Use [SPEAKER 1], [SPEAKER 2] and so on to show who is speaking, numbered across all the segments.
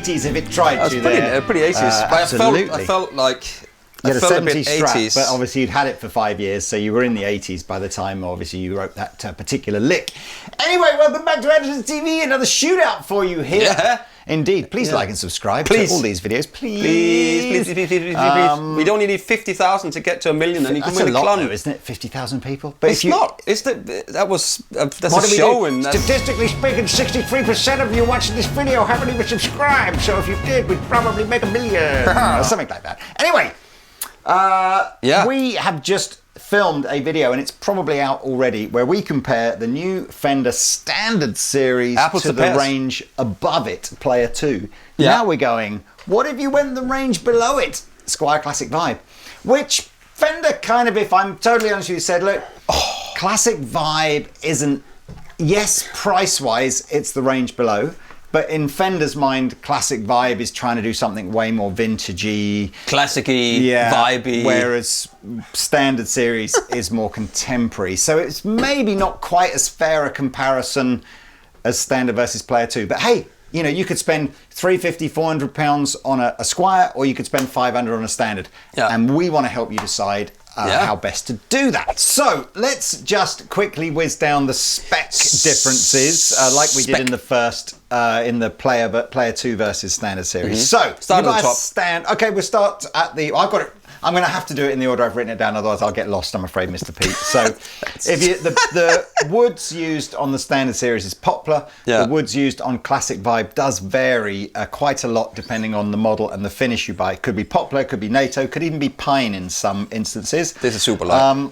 [SPEAKER 1] 80s if it tried to there.
[SPEAKER 2] Pretty 80s. But
[SPEAKER 1] absolutely.
[SPEAKER 2] I felt like...
[SPEAKER 1] You had a 70s Strat,
[SPEAKER 2] 80s.
[SPEAKER 1] but obviously you'd had it for 5 years, so you were in the 80s by the time, obviously, you wrote that particular lick. Anyway, welcome back to Andertons TV, another shootout for you here.
[SPEAKER 2] Yeah.
[SPEAKER 1] Indeed. Please like and subscribe
[SPEAKER 2] to
[SPEAKER 1] all these videos, please.
[SPEAKER 2] Please. We don't need 50,000 to get to 1 million, and you can win a
[SPEAKER 1] lot, though, isn't it? 50,000 people. But
[SPEAKER 2] it's not. That's a show. And
[SPEAKER 1] statistically speaking, 63% of you watching this video haven't even subscribed. So if you did, we'd probably make 1 million or something like that. Anyway. We have just filmed a video, and it's probably out already, where we compare the new Fender Standard Series to the range above it, Player 2. Yeah. Now we're going, what if you went the range below it, Squier Classic Vibe? Which Fender kind of, if I'm totally honest with you, said, look, Classic Vibe isn't, yes, price-wise, it's the range below. But in Fender's mind, Classic Vibe is trying to do something way more vintagey,
[SPEAKER 2] classicy, vibey.
[SPEAKER 1] Whereas Standard Series is more contemporary. So it's maybe not quite as fair a comparison as Standard versus Player 2. But hey, you know, you could spend £350, £400 on a Squier, or you could spend $500 on a Standard. Yeah. And we want to help you decide how best to do that. So let's just quickly whiz down the spec differences, like we did in the first, in the Player 2 versus Standard Series. So
[SPEAKER 2] start at the top.
[SPEAKER 1] Okay, we'll start at the. I've got it. I'm going to have to do it in the order I've written it down, otherwise I'll get lost, I'm afraid, Mr. Pete. So if you, the woods used on the Standard Series is poplar. The woods used on Classic Vibe does vary quite a lot depending on the model and the finish you buy. It could be poplar, could be NATO, could even be pine in some instances.
[SPEAKER 2] This is super light.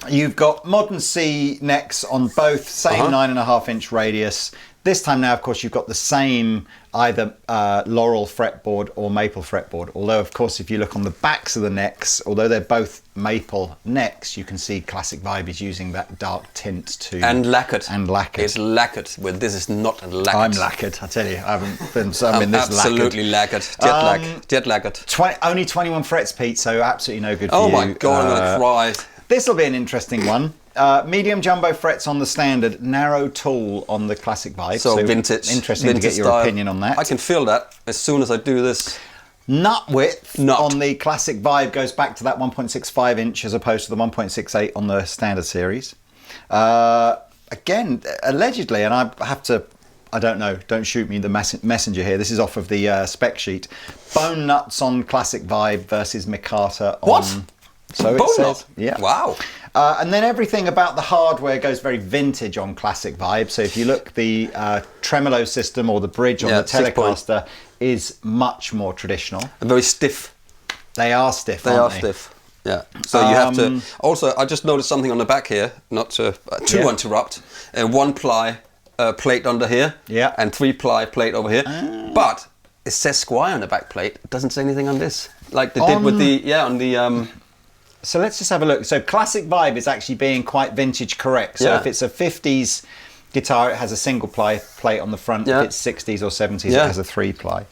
[SPEAKER 1] You've got modern C necks on both, same 9.5-inch radius. This time now, of course, you've got the same either laurel fretboard or maple fretboard. Although, of course, if you look on the backs of the necks, although they're both maple necks, you can see Classic Vibe is using that dark tint too.
[SPEAKER 2] And lacquered.
[SPEAKER 1] And lacquered.
[SPEAKER 2] It's lacquered. Well, this is not lacquered.
[SPEAKER 1] I'm lacquered, I tell you. I haven't been this
[SPEAKER 2] absolutely lacquered. Jet lacquered.
[SPEAKER 1] Only 21 frets, Pete, so absolutely no good for you.
[SPEAKER 2] Oh my God, I'm going to cry.
[SPEAKER 1] This will be an interesting one. Medium jumbo frets on the Standard, narrow tool on the Classic Vibe.
[SPEAKER 2] So vintage.
[SPEAKER 1] Interesting to get your opinion on that.
[SPEAKER 2] I can feel that as soon as I do this.
[SPEAKER 1] Nut width on the Classic Vibe goes back to that 1.65 inch as opposed to the 1.68 on the Standard Series. Again, allegedly, and I have to, I don't know, don't shoot me the messenger here. This is off of the spec sheet. Bone nuts on Classic Vibe versus Mikata on...
[SPEAKER 2] What?
[SPEAKER 1] So it says, yeah.
[SPEAKER 2] Wow.
[SPEAKER 1] And then everything about the hardware goes very vintage on Classic Vibe. So if you look, the tremolo system or the bridge on the Telecaster is much more traditional.
[SPEAKER 2] And very stiff.
[SPEAKER 1] They are stiff,
[SPEAKER 2] They are stiff. Yeah. So you have to... Also, I just noticed something on the back here, not to interrupt. 1-ply plate under here.
[SPEAKER 1] Yeah.
[SPEAKER 2] And 3-ply plate over here. But it says Squier on the back plate. It doesn't say anything on this. Like they did with the... Yeah, on the...
[SPEAKER 1] So let's just have a look. So Classic Vibe is actually being quite vintage correct. So if it's a 50s guitar, it has a single ply plate on the front. If it's 60s or 70s, it has a 3-ply.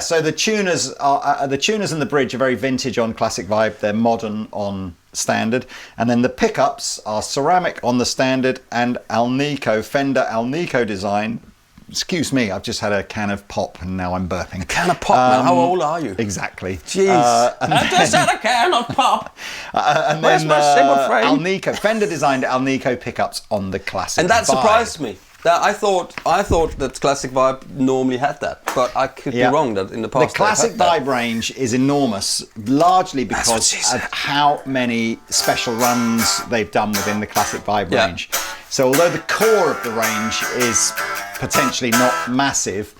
[SPEAKER 1] So the tuners and the bridge are very vintage on Classic Vibe. They're modern on Standard. And then the pickups are ceramic on the Standard and Fender Alnico design. Excuse me, I've just had a can of pop and now I'm burping.
[SPEAKER 2] A can of pop, man? How old are you?
[SPEAKER 1] Exactly.
[SPEAKER 2] Jeez. I just had a can of pop.
[SPEAKER 1] And
[SPEAKER 2] Where's my single frame?
[SPEAKER 1] Fender designed Alnico pickups on the Classic
[SPEAKER 2] And that
[SPEAKER 1] Vibe.
[SPEAKER 2] surprised me. I thought that Classic Vibe normally had that, but I could be wrong that in the past.
[SPEAKER 1] The Classic Vibe range is enormous, largely because of how many special runs they've done within the Classic Vibe range. So although the core of the range is potentially not massive,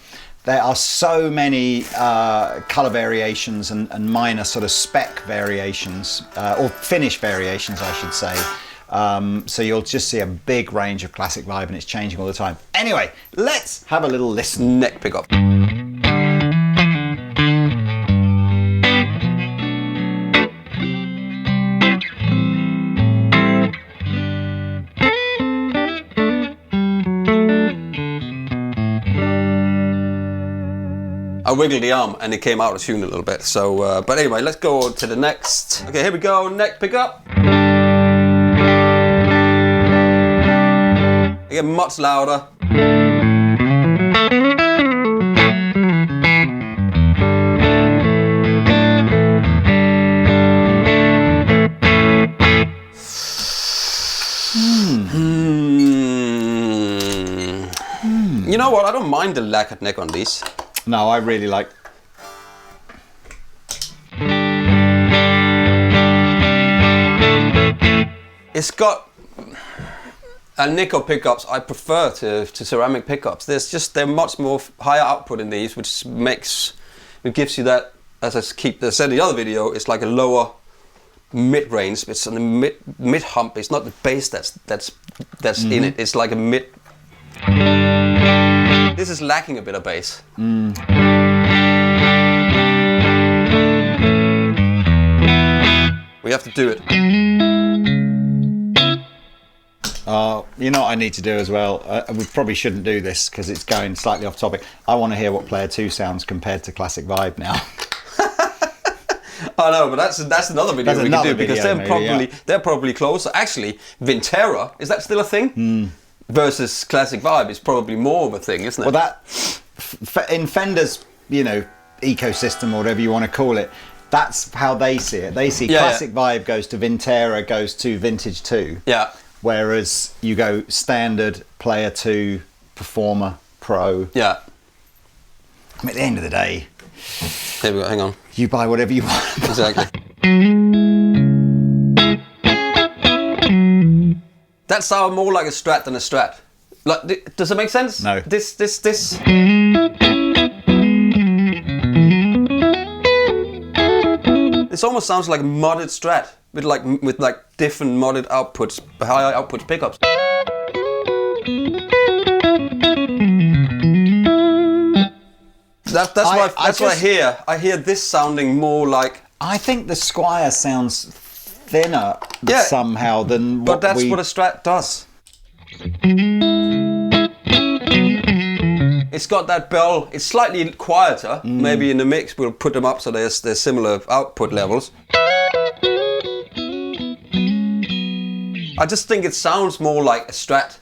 [SPEAKER 1] there are so many colour variations and minor sort of spec variations, or finish variations, I should say. So you'll just see a big range of Classic Vibe, and it's changing all the time. Anyway, let's have a little listen.
[SPEAKER 2] Neck pickup. I wiggled the arm and it came out of tune a little bit. So, but anyway, let's go to the next. Okay, here we go. Neck pickup. Again, much louder. know what? I don't mind the lacquered neck on these.
[SPEAKER 1] No, I really like.
[SPEAKER 2] It's got nickel pickups. I prefer to ceramic pickups. They're much more higher output in these, which gives you that. As I said in the other video, it's like a lower mid range. It's on the mid hump. It's not the bass that's in it. It's like a mid. This is lacking a bit of bass. We have to do it.
[SPEAKER 1] You know what I need to do as well? We probably shouldn't do this because it's going slightly off topic. I want to hear what Player 2 sounds compared to Classic Vibe now.
[SPEAKER 2] I know, but that's another video we can do because they're probably closer. Actually, Vintera, is that still a thing? Versus Classic Vibe is probably more of a thing, isn't it?
[SPEAKER 1] Well, in Fender's, ecosystem or whatever you want to call it, that's how they see it. They see Classic Vibe goes to Vintera, goes to Vintage 2.
[SPEAKER 2] Yeah.
[SPEAKER 1] Whereas you go Standard, Player 2, Performer, Pro.
[SPEAKER 2] Yeah.
[SPEAKER 1] I mean, at the end of the day,
[SPEAKER 2] here we go, hang on.
[SPEAKER 1] You buy whatever you want.
[SPEAKER 2] Exactly. That sounds more like a Strat than a Strat. Like, does it make sense?
[SPEAKER 1] No.
[SPEAKER 2] This. This almost sounds like a modded Strat with different modded outputs, higher outputs pickups. That's what I hear. I hear this sounding more like.
[SPEAKER 1] I think the Squier sounds thinner somehow than.
[SPEAKER 2] But that's what a Strat does. It's got that bell. It's slightly quieter. Maybe in the mix we'll put them up so there's similar output levels. I just think it sounds more like a Strat,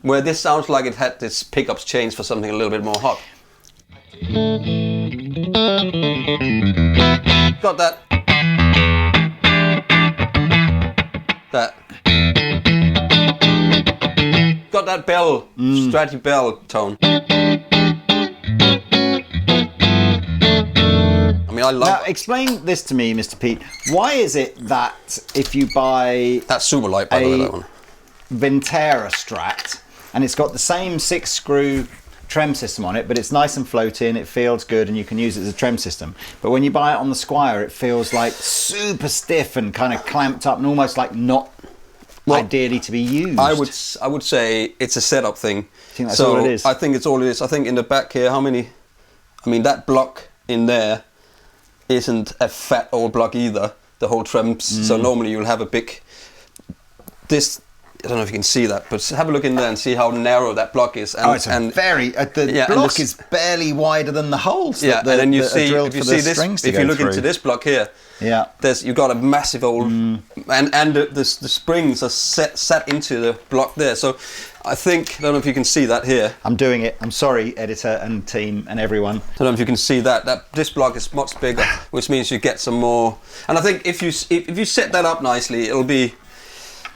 [SPEAKER 2] where this sounds like it had this pickups changed for something a little bit more hot. Got that. Got that bell, Stratty bell tone. I mean, I love.
[SPEAKER 1] Now, explain this to me, Mr. Pete. Why is it that if you buy
[SPEAKER 2] that's super light, by the way, that one.
[SPEAKER 1] Vintera Strat, and it's got the same 6-screw trem system on it, but it's nice and floating, it feels good, and you can use it as a trem system. But when you buy it on the Squier, it feels like super stiff and kind of clamped up and almost like not ideally to be used.
[SPEAKER 2] I would say it's a setup thing.
[SPEAKER 1] I think that's all it is.
[SPEAKER 2] I think it's all it is. I think in the back here, that block in there isn't a fat old block either. The whole trem. So normally you'll have a big. This. I don't know if you can see that, but have a look in there and see how narrow that block is. And,
[SPEAKER 1] the block is barely wider than the holes.
[SPEAKER 2] Yeah, and then if you look into this block here, you've got a massive old, and the springs are set into the block there. So I don't know if you can see that here.
[SPEAKER 1] I'm doing it. I'm sorry, editor and team and everyone.
[SPEAKER 2] I don't know if you can see that this block is much bigger, which means you get some more. And I think if you set that up nicely, it'll be,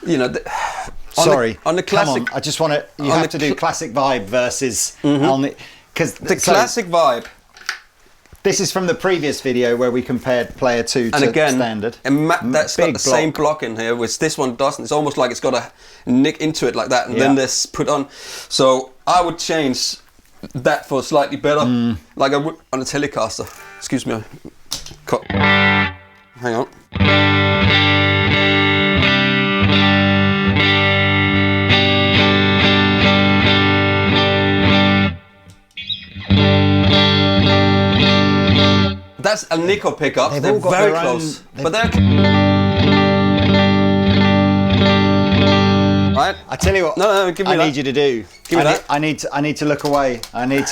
[SPEAKER 1] on the classic. Come on, I just want to. You have to do Classic Vibe versus because
[SPEAKER 2] Classic Vibe.
[SPEAKER 1] This is from the previous video where we compared Player 2 to Standard.
[SPEAKER 2] And that's got the same block in here, which this one doesn't. It's almost like it's got a nick into it like that, and then this put on. So I would change that for slightly better, like I would on a Telecaster. Excuse me. Hang on. That's a nickel pickup. They're very close, but they're right.
[SPEAKER 1] I tell you what.
[SPEAKER 2] No, give me that.
[SPEAKER 1] I need you to do.
[SPEAKER 2] Give me that.
[SPEAKER 1] I need to look away. You need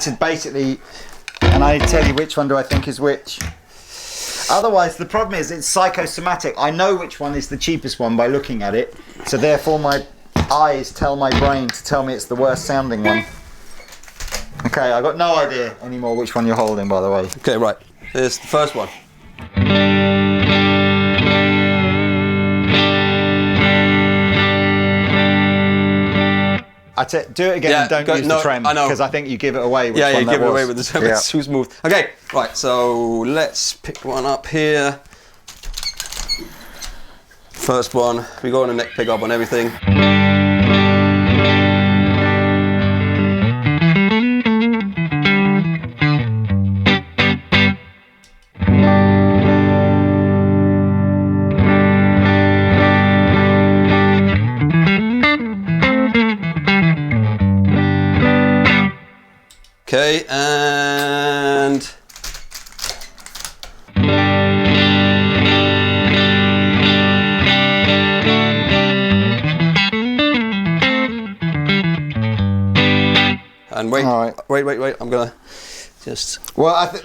[SPEAKER 1] to basically, and I tell you which one do I think is which. Otherwise, the problem is it's psychosomatic. I know which one is the cheapest one by looking at it. So therefore, my eyes tell my brain to tell me it's the worst sounding one. Okay, I've got no idea anymore which one you're holding, by the way.
[SPEAKER 2] Okay, right. Here's the first one.
[SPEAKER 1] Do it again and don't use the trem.
[SPEAKER 2] I know.
[SPEAKER 1] Because I think you give it away.
[SPEAKER 2] You give it away with the trem. It's too smooth. Okay, right, so let's pick one up here. First one, we go on a neck pickup on everything. Okay, and wait, wait, I'm gonna just...
[SPEAKER 1] Well, I think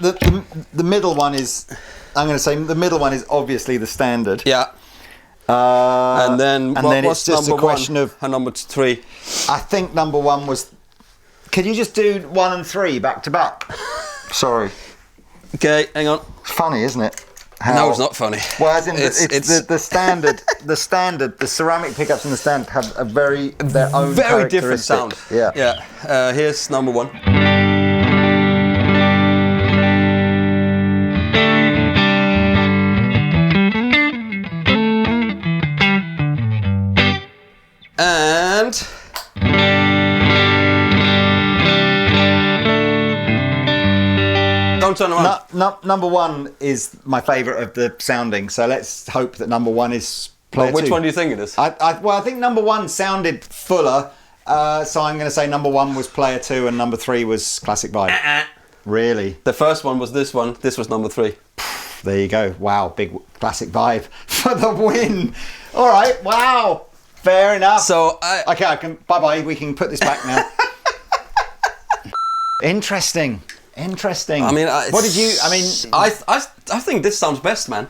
[SPEAKER 1] the middle one is, I'm gonna say the middle one is obviously the standard.
[SPEAKER 2] Yeah. And then
[SPEAKER 1] it's just a question of...
[SPEAKER 2] And number 3.
[SPEAKER 1] I think number 1 was... Could you just do 1 and 3 back to back? Sorry.
[SPEAKER 2] Okay, hang on.
[SPEAKER 1] It's funny, isn't it?
[SPEAKER 2] No, it's not funny.
[SPEAKER 1] Well, as in it's the standard, the ceramic pickups in the standard have their own
[SPEAKER 2] very different sound.
[SPEAKER 1] Yeah.
[SPEAKER 2] Yeah. Here's number 1. And don't turn around.
[SPEAKER 1] Number 1 is my favourite of the sounding, so let's hope that number 1 is player 2.
[SPEAKER 2] Which one do you think it is?
[SPEAKER 1] I think number 1 sounded fuller, so I'm going to say number 1 was player 2 and number 3 was Classic Vibe. Really?
[SPEAKER 2] The first one was this one. This was number 3.
[SPEAKER 1] There you go. Wow, big Classic Vibe for the win. All right. Wow. Fair enough.
[SPEAKER 2] So
[SPEAKER 1] okay, I can. Bye. We can put this back now. Interesting. I mean, what did you? I mean,
[SPEAKER 2] I think this sounds best, man.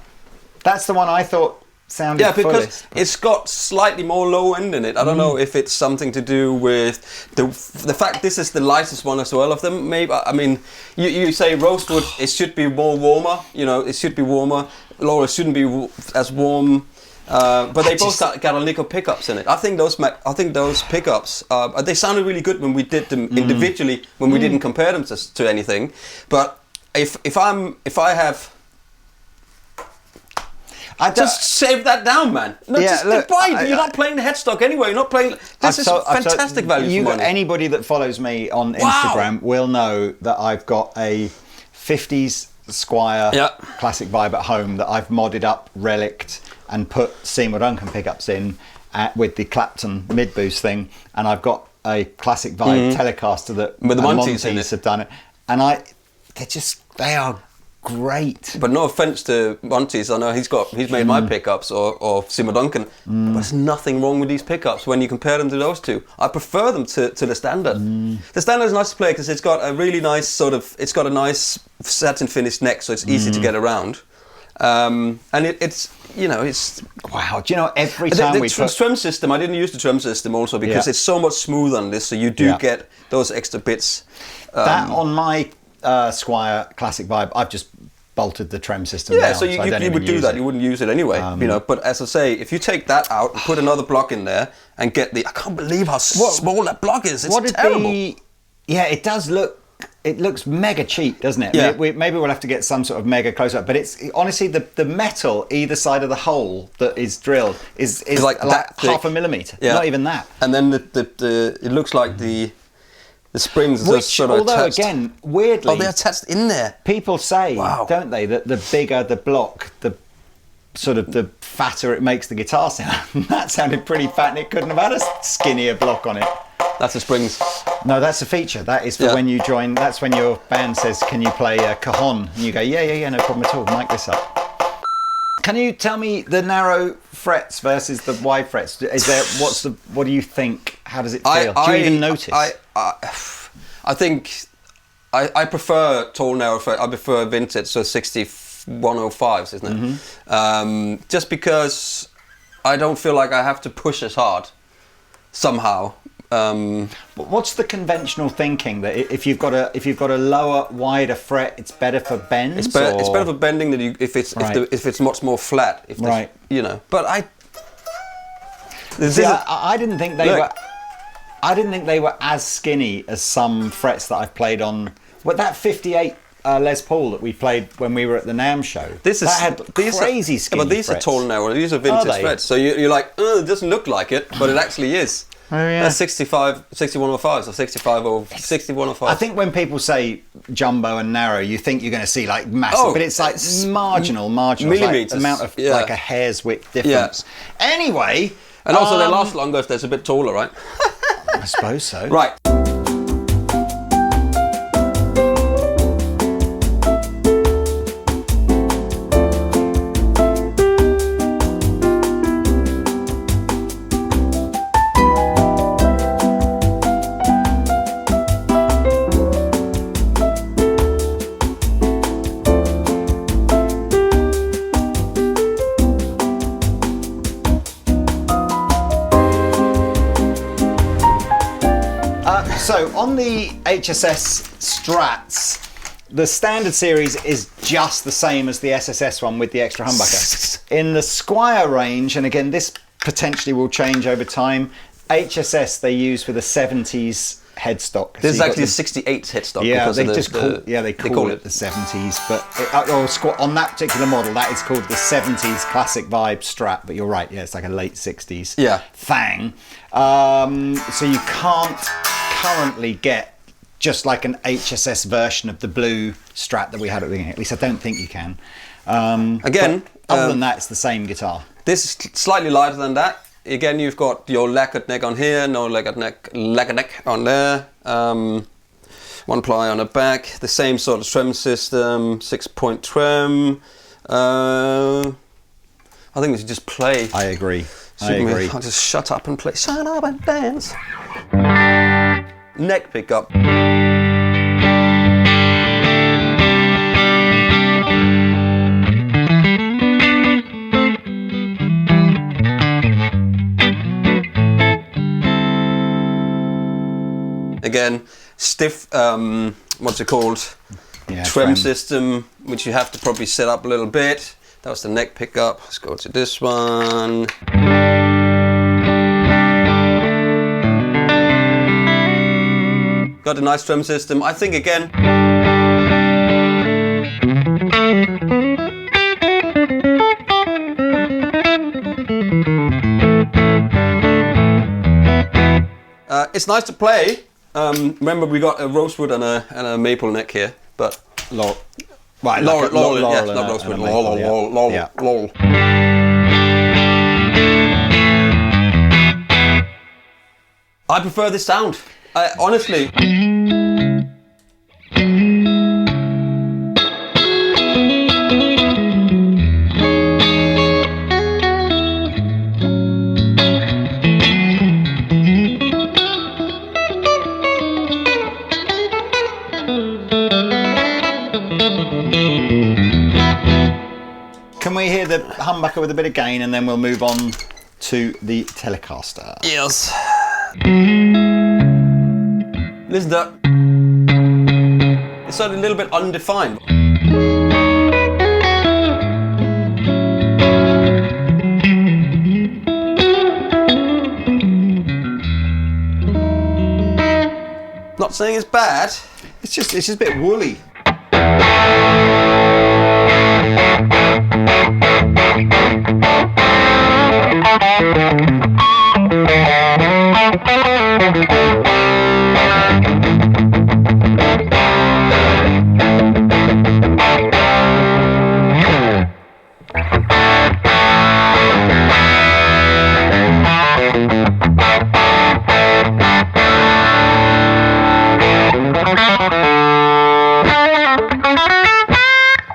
[SPEAKER 1] That's the one I thought sounded. Yeah, because fullest.
[SPEAKER 2] It's got slightly more low end in it. I don't know if it's something to do with the fact this is the lightest one as well of them. Maybe I mean, you say rosewood, it should be more warmer. You know, it should be warmer. Laura shouldn't be as warm. But they both got a nickel pickups in it. I think those pickups they sounded really good when we did them individually, when we didn't compare them to anything. But if I have, just save that down, man. No,
[SPEAKER 1] yeah, look,
[SPEAKER 2] you're not playing the headstock anyway. You're not playing. This is fantastic value for money.
[SPEAKER 1] Anybody that follows me on Instagram will know that I've got a 50s Squier Classic Vibe at home that I've modded up, relicked, and put Seymour Duncan pickups in with the Clapton mid boost thing, and I've got a Classic Vibe Telecaster that
[SPEAKER 2] with the Monties
[SPEAKER 1] have done it, and they are great.
[SPEAKER 2] But no offense to Monties, I know he's made my pickups or Seymour Duncan, but there's nothing wrong with these pickups when you compare them to those two. I prefer them to the standard. The standard is nice to play because it's got a really nice it's got a nice satin finished neck, so it's easy to get around. And it's
[SPEAKER 1] wow. Do you know every time
[SPEAKER 2] the trem system? I didn't use the trem system also because it's so much smoother on this, so you do get those extra bits.
[SPEAKER 1] That on my Squier Classic Vibe, I've just bolted the trem system down.
[SPEAKER 2] So you would do that. You wouldn't use it anyway, But as I say, if you take that out and put another block in there and get I can't believe how small that block is. It's terrible.
[SPEAKER 1] It does look. It looks mega cheap, doesn't it?
[SPEAKER 2] Yeah.
[SPEAKER 1] Maybe we'll have to get some sort of mega close-up, but it's honestly the metal either side of the hole that is drilled is like half a millimetre. Yeah. Not even that.
[SPEAKER 2] And then it looks like the springs are sort of attached.
[SPEAKER 1] Again, weirdly,
[SPEAKER 2] they're attached in there.
[SPEAKER 1] People say, don't they, that the bigger the block, the fatter it makes the guitar sound. That sounded pretty fat, and it couldn't have had a skinnier block on it.
[SPEAKER 2] That's the springs.
[SPEAKER 1] No, that's a feature. That is for when you join. That's when your band says, "Can you play cajon?" And you go, "Yeah, no problem at all. Mic this up." Can you tell me the narrow frets versus the wide frets? What do you think? How does it feel? Do you even notice?
[SPEAKER 2] I think I prefer tall narrow fret. I prefer vintage, so 6105s, isn't it? Just because I don't feel like I have to push as hard somehow.
[SPEAKER 1] What's the conventional thinking that if you've got a lower, wider fret, it's better for bends?
[SPEAKER 2] It's better for bending than if it's much more flat. But
[SPEAKER 1] I didn't think they were. I didn't think they were as skinny as some frets that I've played on. What, that 58 Les Paul that we played when we were at the NAMM show. That had crazy skinny
[SPEAKER 2] but these
[SPEAKER 1] frets.
[SPEAKER 2] are tall now. These are vintage frets. So you're like, it doesn't look like it, but it actually is.
[SPEAKER 1] Oh, yeah.
[SPEAKER 2] That's 6105s or 65 or 6105.
[SPEAKER 1] I think when people say jumbo and narrow, you think you're going to see like massive, but it's like marginal,
[SPEAKER 2] millimeters,
[SPEAKER 1] like amount of like a hair's width difference. Yeah. Anyway,
[SPEAKER 2] and also they last longer if they're a bit taller, right?
[SPEAKER 1] I suppose so.
[SPEAKER 2] Right.
[SPEAKER 1] So on the HSS Strats, the standard series is just the same as the SSS one with the extra humbucker. In the Squier range, and again this potentially will change over time, HSS they use for the 70s headstock.
[SPEAKER 2] This is actually a 68 headstock.
[SPEAKER 1] Yeah, they call it the 70s, but on that particular model, that is called the 70s Classic Vibe Strat. But you're right, yeah, it's like a late 60s thing. So you can't currently get just like an HSS version of the blue Strat that we had at the beginning. At least I don't think you can.
[SPEAKER 2] Again,
[SPEAKER 1] other than that, it's the same guitar.
[SPEAKER 2] This is slightly lighter than that. Again, you've got your lacquered neck on here, no lacquered neck on there. One ply on the back, the same sort of trem system, 6-point trem. I think we should just play.
[SPEAKER 1] I agree.
[SPEAKER 2] I'll just shut up and play. Shut up and dance. Neck pickup. Again, stiff, what's it called?
[SPEAKER 1] Yeah,
[SPEAKER 2] trem system, which you have to probably set up a little bit. That was the neck pickup. Let's go to this one. Got a nice trem system. I think again. It's nice to play. Remember, we got a rosewood and a maple neck here, but
[SPEAKER 1] Laurel,
[SPEAKER 2] yeah, not rosewood. Laurel. I prefer this sound. Honestly.
[SPEAKER 1] Can we hear the humbucker with a bit of gain, and then we'll move on to the Telecaster?
[SPEAKER 2] Yes. Listen to that. It's a little bit undefined. Not saying it's bad.
[SPEAKER 1] It's just a bit woolly.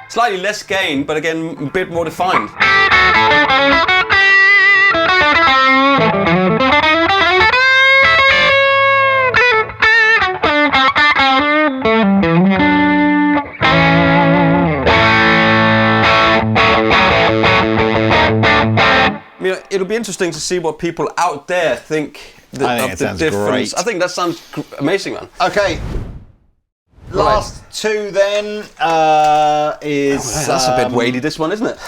[SPEAKER 2] Slightly less gain, but again, a bit more defined. It'll be interesting to see what people out there think of the difference.
[SPEAKER 1] Great.
[SPEAKER 2] I think that sounds amazing, man.
[SPEAKER 1] Okay. Last two then is...
[SPEAKER 2] that's a bit weighty, this one, isn't it?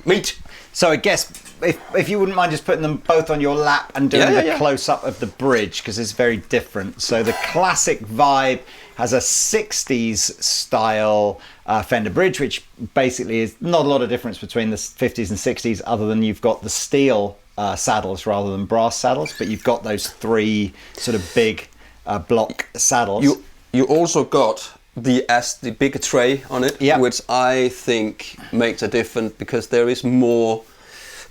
[SPEAKER 2] Meat.
[SPEAKER 1] So I guess if you wouldn't mind just putting them both on your lap and doing the close-up of the bridge, because it's very different. So the Classic Vibe has a 60s style Fender bridge, which basically is not a lot of difference between the 50s and 60s, other than you've got the steel saddles rather than brass saddles, but you've got those 3 sort of big block saddles.
[SPEAKER 2] You also got the bigger tray on it, which I think makes a difference, because there is more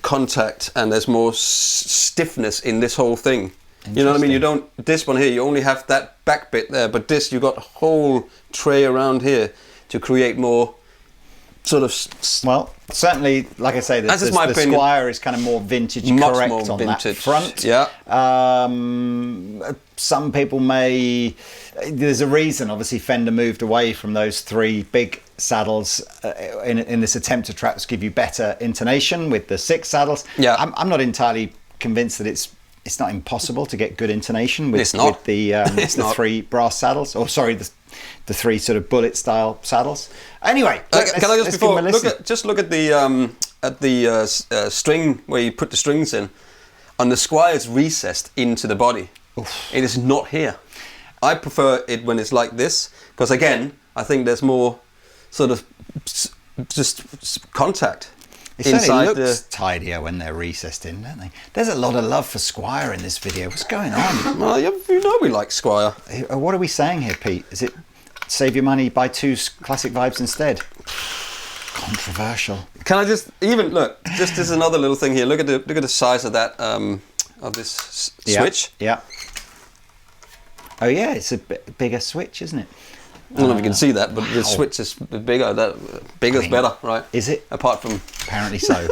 [SPEAKER 2] contact and there's more stiffness in this whole thing. You know what I mean? This one here, you only have that back bit there, but this, you got a whole tray around here to create more sort of...
[SPEAKER 1] Well, certainly, like I say, the Squier is kind of more vintage correct more on vintage. That front.
[SPEAKER 2] Yeah.
[SPEAKER 1] Some people may... There's a reason, obviously, Fender moved away from those 3 big saddles in this attempt to perhaps give you better intonation with the 6 saddles. Yeah. I'm not entirely convinced that it's not impossible to get good intonation with the 3 brass saddles, or sorry, the 3 sort of bullet style saddles. Anyway,
[SPEAKER 2] can I just before look at the string where you put the strings in. On the Squier, it's recessed into the body. Oof. It is not here. I prefer it when it's like this, because again, I think there's more sort of just contact.
[SPEAKER 1] It certainly looks tidier when they're recessed in, don't they? There's a lot of love for Squier in this video. What's going on?
[SPEAKER 2] Well, you know we like Squier.
[SPEAKER 1] What are we saying here, Pete? Is it save your money, buy 2 Classic Vibes instead? Controversial.
[SPEAKER 2] Can I just look? Just as another little thing here. Look at the size of that of this switch.
[SPEAKER 1] Yeah. Oh yeah, it's a bigger switch, isn't it?
[SPEAKER 2] I don't know if you can see that, but the switch is bigger. Bigger's better, right?
[SPEAKER 1] Is it?
[SPEAKER 2] Apart from...
[SPEAKER 1] Apparently so.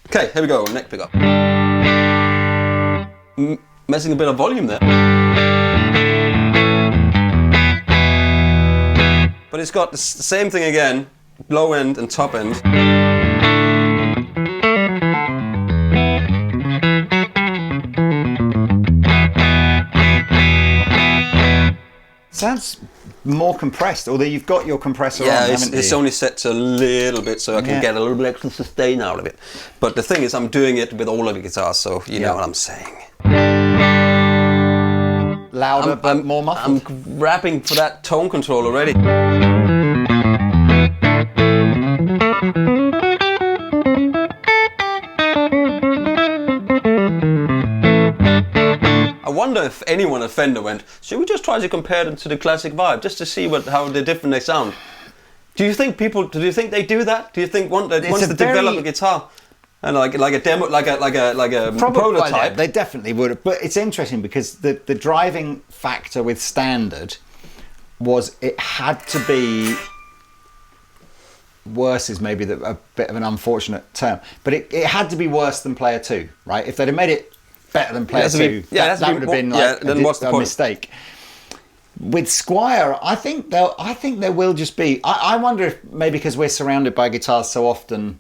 [SPEAKER 2] Okay, here we go, neck pickup. Messing a bit of volume there. But it's got the same thing again, low end and top end.
[SPEAKER 1] Sounds more compressed, although you've got your compressor on, haven't you?
[SPEAKER 2] It's only set to a little bit, so I can get a little bit extra sustain out of it. But the thing is, I'm doing it with all of the guitars, so you know what I'm saying.
[SPEAKER 1] Louder, but more muffled.
[SPEAKER 2] I'm grabbing for that tone control already. I wonder if anyone at Fender went, should we just try to compare them to the Classic Vibe, just to see how different they sound? Do you think they do that? Do you think once they develop a guitar and like a demo, like a prototype?
[SPEAKER 1] They definitely would. But it's interesting because the driving factor with standard was it had to be worse, is maybe a bit of an unfortunate term, but it had to be worse than Player 2, right? If they'd have made it better than Player 2, that would have been like a mistake. With Squier, I think there will just be... I wonder if maybe because we're surrounded by guitars so often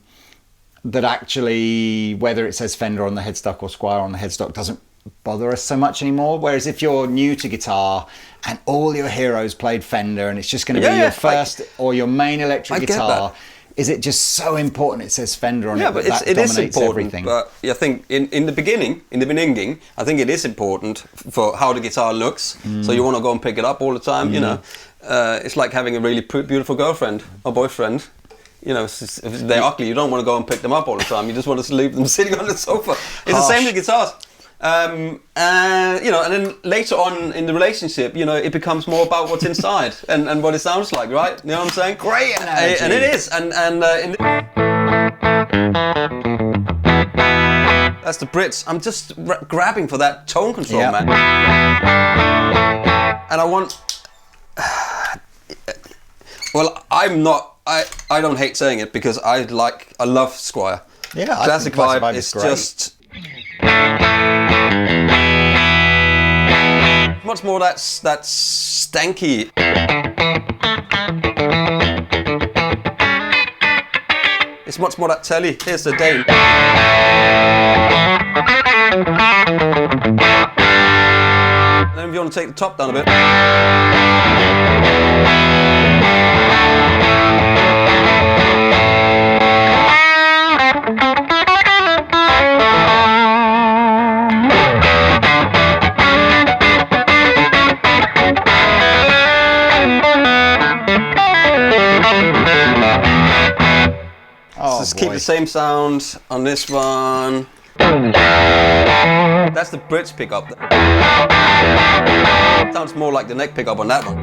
[SPEAKER 1] that actually whether it says Fender on the headstock or Squier on the headstock doesn't bother us so much anymore. Whereas if you're new to guitar and all your heroes played Fender and it's just going to be your first or your main electric guitar... Is it just so important it says Fender on it?
[SPEAKER 2] Yeah, but it is important. Everything? But I think in the beginning, I think it is important for how the guitar looks. So you want to go and pick it up all the time. You know, it's like having a really beautiful girlfriend or boyfriend. You know, if they're ugly, you don't want to go and pick them up all the time. You just want to leave them sitting on the sofa. It's the same with guitars. You know, and then later on in the relationship, you know, it becomes more about what's inside and what it sounds like, right? You know what I'm saying?
[SPEAKER 1] Great analogy.
[SPEAKER 2] And it is, that's the Brits. I'm just grabbing for that tone control, man. And I want. Well, I'm not. I don't hate saying it because I love Squier.
[SPEAKER 1] Yeah,
[SPEAKER 2] Classic Vibe is just. Much more that stanky. It's much more that Tele. Here's the Dane. Then if you want to take the top down a bit. same sound on this one. That's the bridge pickup. Sounds more like the neck pickup on that one.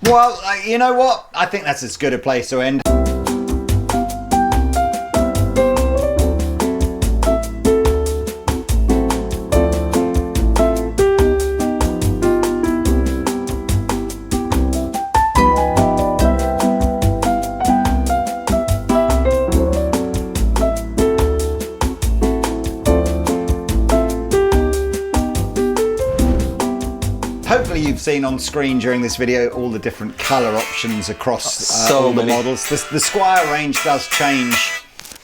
[SPEAKER 1] Well, you know what? I think that's as good a place to end. Hopefully you've seen on screen during this video all the different colour options across all the models. The Squier range does change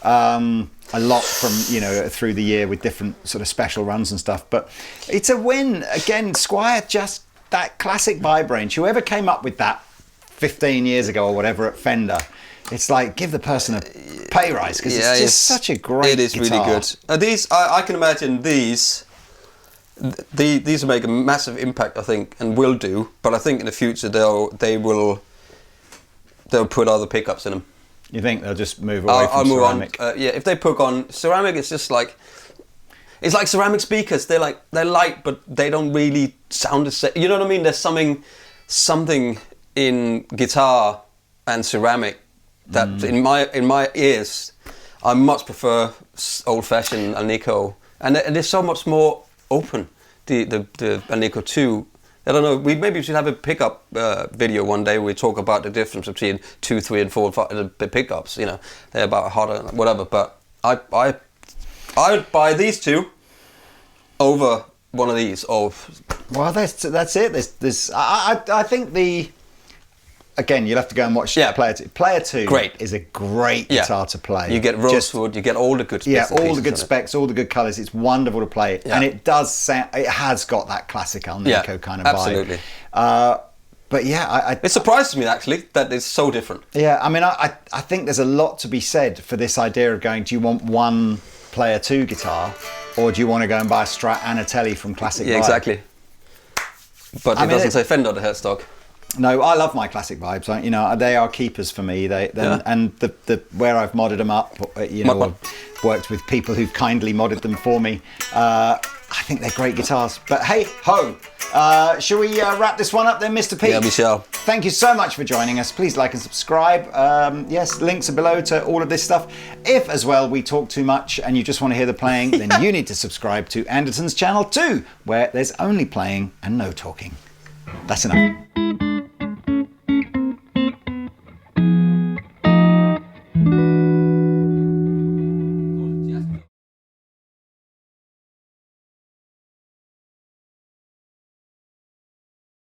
[SPEAKER 1] a lot from, you know, through the year with different sort of special runs and stuff, but it's a win. Again, Squier, just that classic vibe range. Whoever came up with that 15 years ago or whatever at Fender, it's like, give the person a pay rise, because it's just such a great guitar.
[SPEAKER 2] It is really good. These, I can imagine these will make a massive impact, I think, and will do. But I think in the future they'll put other pickups in them. You
[SPEAKER 1] think they'll just move away from ceramic?
[SPEAKER 2] Yeah, if they put on ceramic, it's just like, it's like ceramic speakers. They're light, but they don't really sound the same. You know what I mean? There's something in guitar and ceramic that in my ears, I much prefer old-fashioned Alnico, and they're so much more open. The Alnico 2. I don't know. Maybe we should have a pickup video one day where we talk about the difference between 2, 3, and 4, and 5 the pickups. You know, they're about harder, whatever. But I would buy these two over one of these. Well,
[SPEAKER 1] that's it. I think the. Again, you'll have to go and watch Player 2. Player 2 is a great guitar to play.
[SPEAKER 2] You get rosewood, you get all the good specs.
[SPEAKER 1] Yeah, all the good specs, all the good colours. It's wonderful to play. Yeah. And it does sound, it has got that classic Alnico kind of vibe.
[SPEAKER 2] Absolutely.
[SPEAKER 1] But yeah,
[SPEAKER 2] it surprises me actually that it's so different.
[SPEAKER 1] Yeah, I mean, I think there's a lot to be said for this idea of going, do you want one Player 2 guitar, or do you want to go and buy a Strat and a Tele from Classic Vibe?
[SPEAKER 2] Yeah, exactly. But it doesn't say Fender on the headstock.
[SPEAKER 1] No, I love my classic vibes. You know, they are keepers for me. And the where I've modded them up, you know, I've worked with people who've kindly modded them for me. I think they're great guitars. But hey ho, shall we wrap this one up then, Mr. P?
[SPEAKER 2] Yeah, we shall.
[SPEAKER 1] Thank you so much for joining us. Please like and subscribe. Yes, links are below to all of this stuff. If as well we talk too much and you just want to hear the playing, then you need to subscribe to Andertons channel too, where there's only playing and no talking. That's enough.